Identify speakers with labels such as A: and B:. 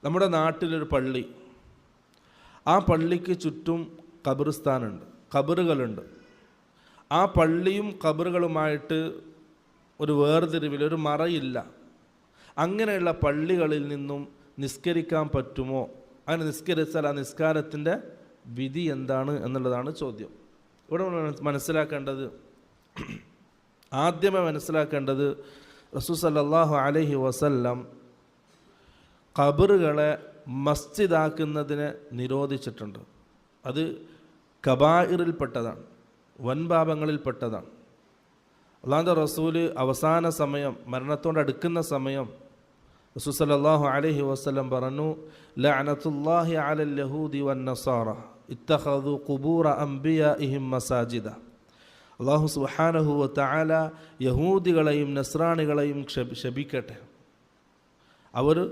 A: നമ്മുടെ നാട്ടിലൊരു പള്ളി, ആ പള്ളിക്ക് ചുറ്റും ഖബറിസ്ഥാനുണ്ട്, ഖബറുകളുണ്ട്. ആ പള്ളിയും ഖബറുകളുമായിട്ട് ഒരു വേർതിരിവിൽ, ഒരു മറയില്ല. അങ്ങനെയുള്ള പള്ളികളിൽ നിന്നും നിസ്കരിക്കാൻ പറ്റുമോ? അങ്ങനെ നിസ്കരിച്ചാൽ ആ നിസ്കാരത്തിൻ്റെ വിധി എന്താണ് എന്നുള്ളതാണ് ചോദ്യം. ഇവിടെ മനസ്സിലാക്കേണ്ടത്, ആദ്യമേ മനസ്സിലാക്കേണ്ടത്, റസൂൽ സല്ലല്ലാഹു അലൈഹി വസല്ലം ഖബറുകളെ മസ്ജിദാക്കുന്നതിനെ നിരോധിച്ചിട്ടുണ്ട്. അത് കബായിറിൽപ്പെട്ടതാണ്, വൻപാപങ്ങളിൽപ്പെട്ടതാണ്. അല്ലാഹുവിൻ്റെ റസൂല് അവസാന സമയം, മരണത്തോടടുക്കുന്ന സമയം, റസൂൽ സല്ലല്ലാഹു അലൈഹി വസല്ലം പറഞ്ഞു, ലഅനത്തുല്ലാഹി അലൽ യഹൂദി വന്നസാറ ഇത്തഖദു ഖുബൂറ അംബിയാഇഹിം മസാജിദ. അല്ലാഹു സുബ്ഹാനഹു വ തആല യഹൂദികളെയും നസ്രാണികളെയും ശപിക്കട്ടെ. അവരുടെ